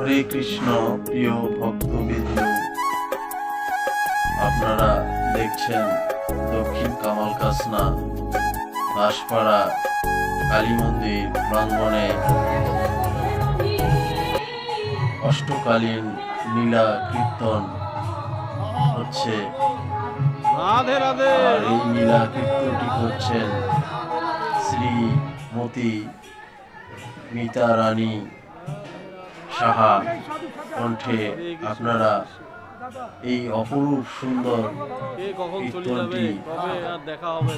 হরে কৃষ্ণ প্রিয় ভক্তবৃন্দ, আপনারা দেখছেন দক্ষিণ কামাল কাসনা দাসপাড়া কালী মন্দির প্রাঙ্গণে অষ্টকালীন লীলা কীর্তন হচ্ছে। রাধে রাধে। আর এই লীলা কীর্তনটি করছেন শ্রীমতী মিতা রানী সাহা কণ্ঠে। আপনারা এই অপরূপ সুন্দর কীর্তনটি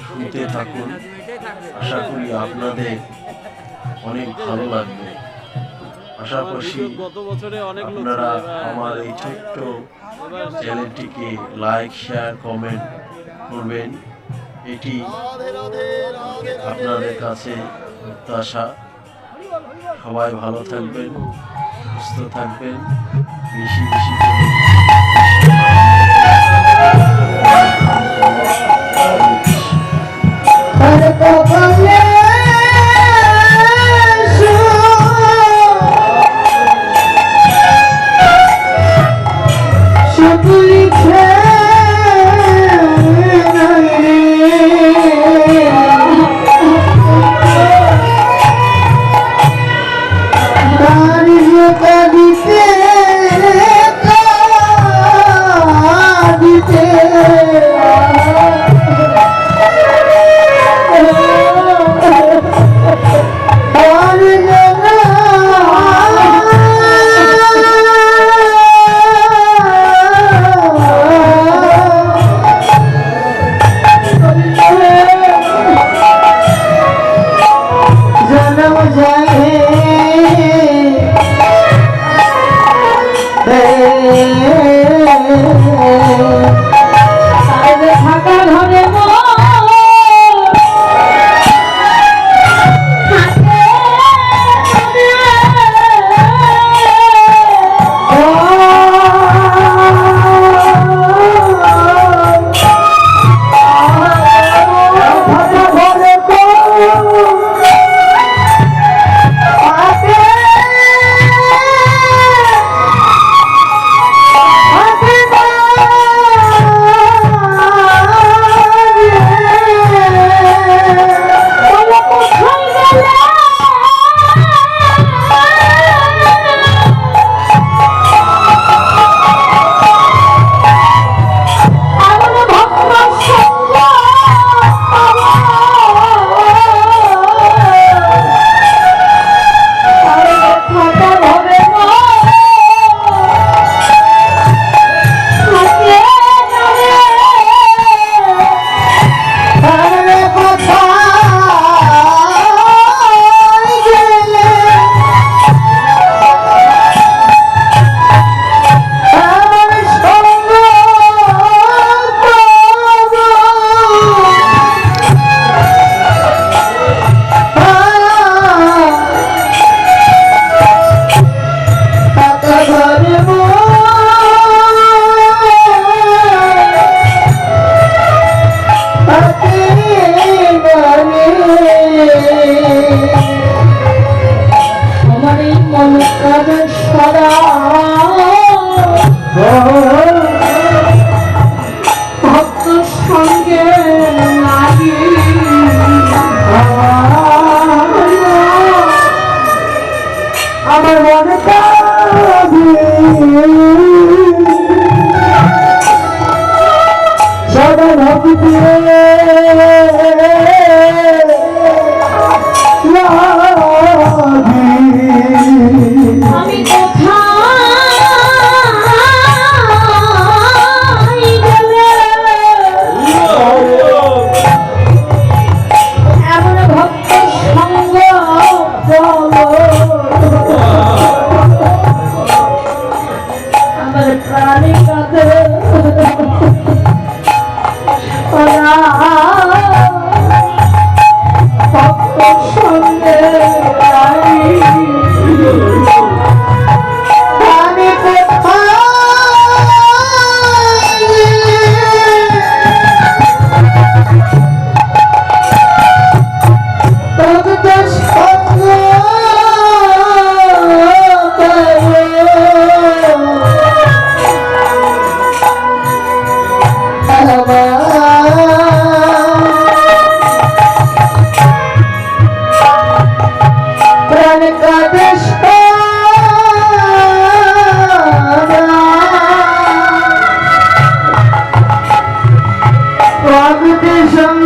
শুনতে থাকুন। আশা করি আপনাদের অনেক ভালো লাগবে। আশা করছি আপনারা আমার এই ছোট্ট চ্যানেলটিকে লাইক, শেয়ার, কমেন্ট করবেন। এটি আপনাদের কাছে প্রত্যাশা। সবাই ভালো থাকবেন, সুস্থ থাকবেন, বেশি বেশি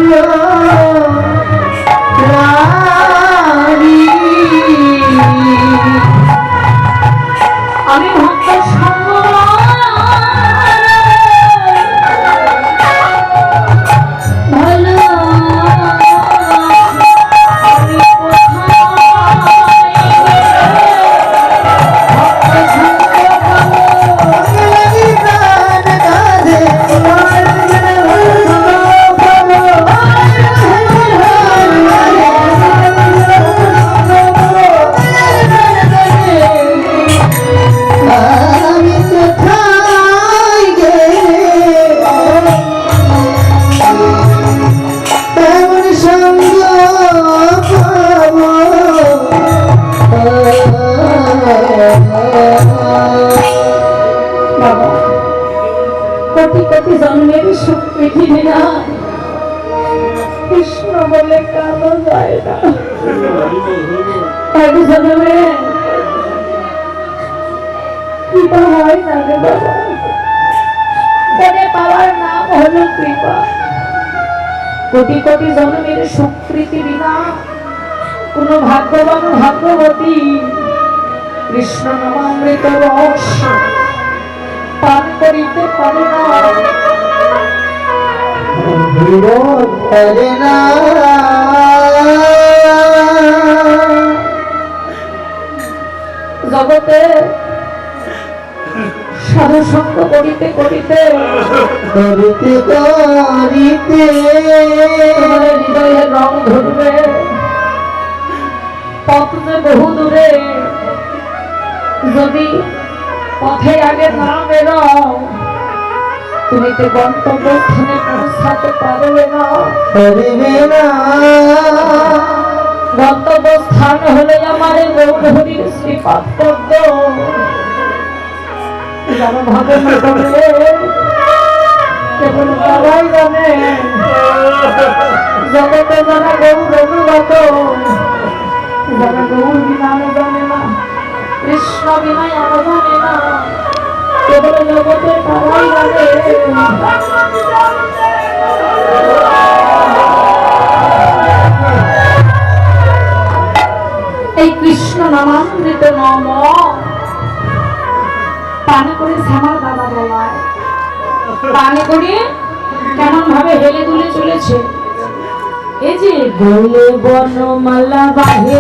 রানী আমি ভক্ত সঙ্গ ভালো আমি কোথায় গেলে তেমন সঙ্গ বাবা কোটি কোটি জন্মের সুখ পৃথিবী না কৃষ্ণ বলে কালো যায় না এক জন্মে কৃপা হয় না রে বাবা মনে পাওয়ার নাম হলো কৃপা কোটি কোটি জন্মের সুখ পৃথিবী না কোন ভাগ্যবান ভাগ্যবতী কৃষ্ণ নামামৃত রস পান করিতে পারে না পারে না জগতে সাধু সঙ্গ করিতে করিতে করিতে করিতে হৃদয়ের রং ধরবে পথ যে বহু দূরে যদি পথে আগে না বেরো তুমি তো গন্তব্যস্থানে পৌঁছাতে পারবে না গন্তব্যস্থান হলে আমার গৌরহরির শ্রীপাদ পদ্ম যারা ভাবে না করলে কেবল তারাই জানে জগতে যারা গৌরনুগত যারা গৌর বিনান জানে না কৃষ্ণ বিনয় আরো জানে না কেবল জগতে তারাই জানে এই কৃষ্ণ নামামৃত নাম পান করে শ্যামার দাদা বলায় পানে করে কেমন ভাবে হেলে দুলে চলেছে এই যে গোলে বনমালা বাহে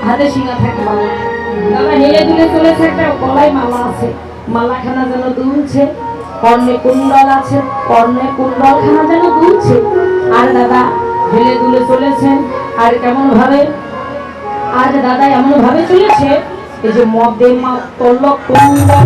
হাতে শিঙা থাকে বাবা দাদা হেলে দুলে চলেছে একটা গলায় মালা আছে মালাখানা যেন দুলছে কর্ণে কুণ্ডল আছে কর্ণে কুণ্ডলখানা যেন দুলছে আর দাদা হেলে দুলে চলেছেন আর কেমন ভাবে আর দাদা এমন ভাবে চলেছে এই যে মধ্যে মা তলক কুণ্ডল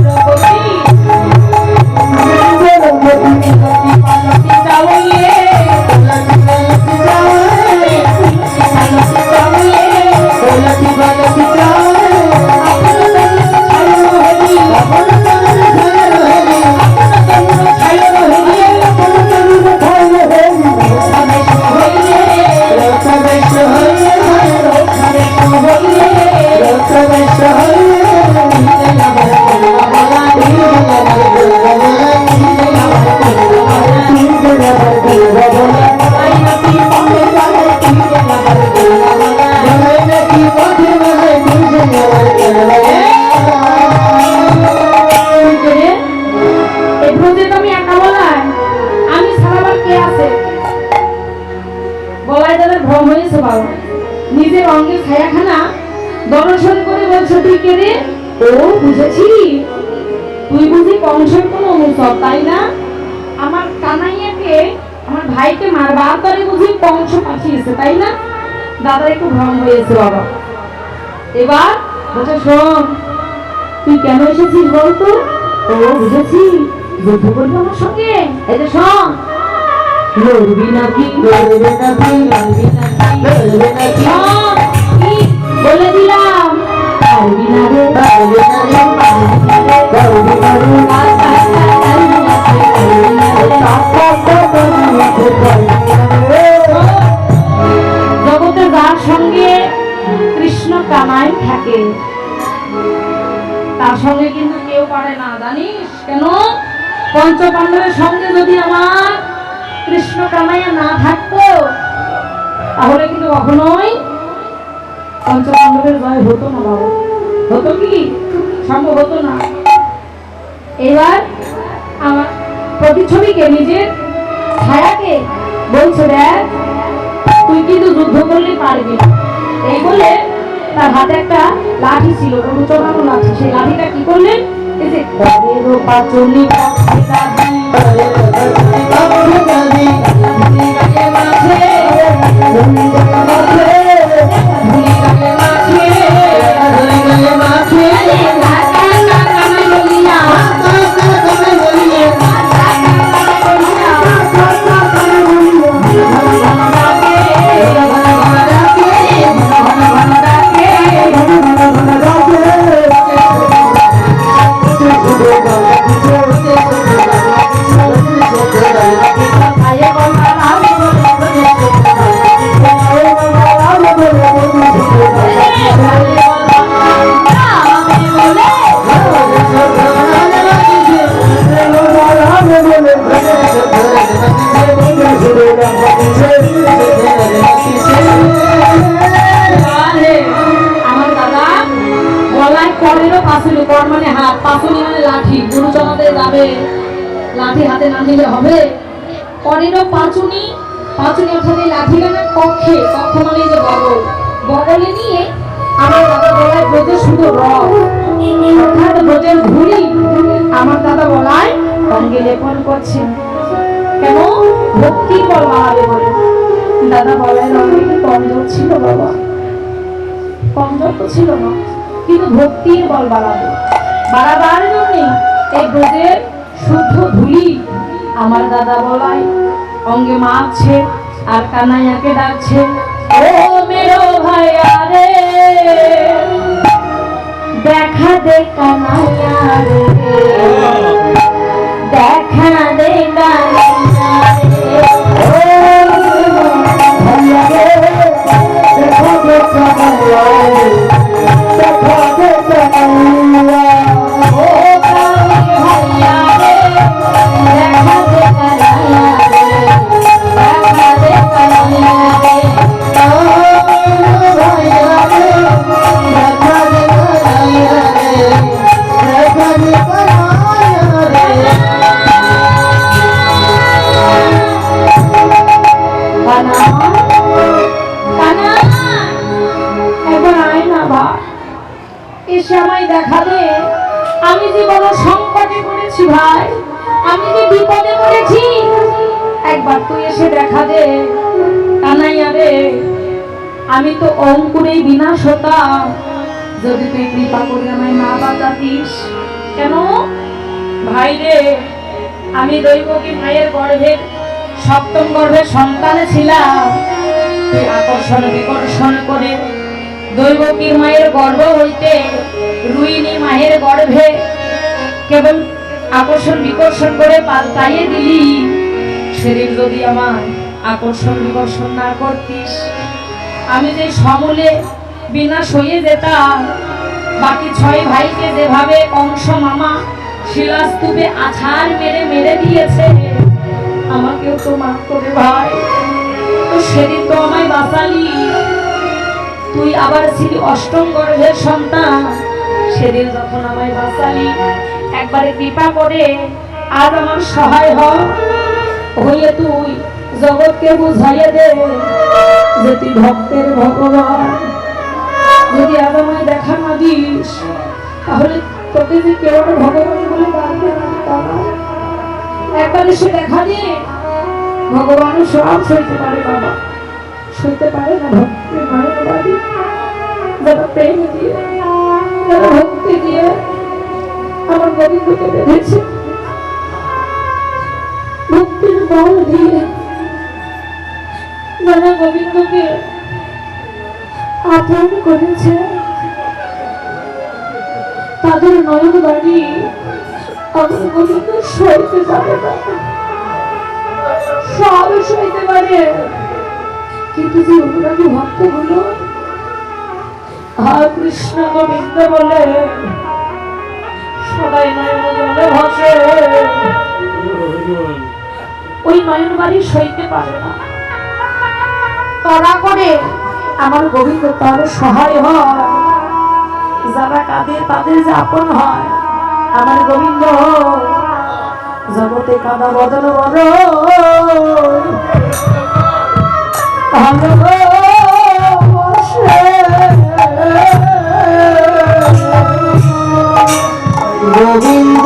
নিজের অঙ্গের ছায়াখানা দর্শন করে বলছে তুই কে রে? ও বুঝেছি, তুই বুঝি কংসের কোন অনুসর, তাই না? আমার কানাইয়াকে, আমার ভাইকে মারবার তরে বুঝি কংস পাঠিয়েছে, তাই না? দাদা একটু ভ্রম হয়েছে বাবা। এবার বলছে শোন, তুই কেন এসেছিস বলতো? ও বুঝেছি, যুদ্ধ করবি আমার সঙ্গে। এই যে শোন, লড়বি নাকি লড়বি নাকি লড়বি নাকি লড়বি নাকি, শোন কি বলে দিলাম, পারবি না রে পারবি না রে পারবি না রে জগতে যার সঙ্গে কৃষ্ণ কানাই থাকে তার সঙ্গে কিন্তু কেউ পারে না, জানিস কেন? পঞ্চ পাণ্ডবের সঙ্গে যদি আমার কৃষ্ণ কানাইয়া না থাকতো তাহলে কিন্তু কখনোই পঞ্চ পাণ্ডবের জয় হতো না বাবু। হতো কি? সম্ভব হতো না। এবার আমার প্রতিছবিকে, নিজের ছায়াকে বলছে দেখ তুই কিন্তু যুদ্ধ করলে পারবি না। এই বলে তার হাতে একটা লাঠি ছিল, চড়ানো লাঠি, সেই লাঠিটা কি করলেন, এই যে পাচনি লাঠি হাতে না নিলে হবে। পরেরও পাঁচুনি, পাঁচুনি অর্থাৎ লাঠিটা না কক্ষে, কক্ষ মানে যে বগল, বগলে নিয়ে আমার দাদা বলায় ব্রজে শুধু রথ অর্থাৎ ব্রজের ধুলি আমার দাদা বলায় অঙ্গে লেপন করছে। কেন? ভক্তি বল বাড়াবে বলে। দাদা বলায় রঙে কমজোর ছিল বাবা, কমজোর তো ছিল না, কিন্তু ভক্তির বল বাড়াবে, বাড়াবার জন্যে এই ব্রজের শুদ্ধ ধুলি আমার দাদা বলায় অঙ্গে মাখছে আর কানাইয়াকে ডাকছে, ও মেরো ভাইয়া রে দেখা দে কানাইয়া রে, দেখা দে কানাইয়া রে, ও ভাইয়া রে দেখা দে কানাইয়া রে, দেখা দে কানাইয়া, ও ভাইয়া রে দেখা দে কানাইয়া রে, দেখা দে কানাইয়া রে, ও ভাইয়া রে দেখা দে কানাইয়া রে, দেখা দে কানাইয়া রে। কানা কানা একবার আয় না ভাই, এসে আমায় দেখা দে, আমি যে বড় সংকটে পড়েছি ভাই, আমি যে বিপদে পড়েছি, একবার তুই এসে দেখা দে কানাইয়া রে, আমি তো অঙ্কুরেই বিনাশ হতাম যদি তুই কৃপা করে আমায় না বাঁচাতিস। কেন ভাই রে, আমি দৈবকী মায়ের গর্ভের সপ্তম গর্ভের সন্তানে ছিলাম, তুই আকর্ষণ বিকর্ষণ করে দৈবকীর মায়ের গর্ভ হইতে রুইনি মায়ের গর্ভে কেবল আকর্ষণ বিকর্ষণ করে পাল্টাইয়ে দিলি। সেদিন যদি আমার আকর্ষণ বিকর্ষণ না করতিস, আমি যে সমূলে বিনাশ হয়ে যেতাম। বাকি ছয় ভাইকে যেভাবে কংস মামা শিলাস্তূপে আছাড় মেরে মেরে দিয়েছে, আমাকেও তো মাফ করে ভাই। তো সেদিন তো আমায় বাঁচালি, তুই আবার ছিলি অষ্টম গর্ভের সন্তান, সেদিন যখন আমায় বাঁচালি, একবারে কৃপা করে আজ আমার সহায় হয়ে তুই জগৎকে বুঝাইয়ে দে যে তুই ভক্তের ভগবান। যদি আজ আমায় দিস, তাহলে তোকে যে কেউ একটা ভগবান বলে ডাকবে না বাবা। একবার এসে দেখা দিয়ে ভগবানও সব সইতে পারে বাবা, সইতে পারে না ভক্তের মায়ের বাড়ি। যারা প্রেম দিয়ে, যারা ভক্তি দিয়ে আমার গোবিন্দকে বেঁধেছে, ভক্তির বল দিয়ে যারা গোবিন্দকে আপন করেছে, তাদের নয়ন বাড়ি আমার গোবিন্দ সইতে পারে না, সব সইতে পারে। কিন্তু যে অনুরাগী ভক্ত গুলো হা কৃষ্ণ গোবিন্দ বলে সদাই নয়ন জলে ভাসে, ওই নয়ন বাড়ি সইতে পারে না। তারা করে আমার গোবিন্দ তার সহায় হয়, যারা কাঁদে তাদের যে আপন হয়। আমার গোবিন্দ জগতে কাঁদা বদল বড় গোবিন্দ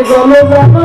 জলে যেন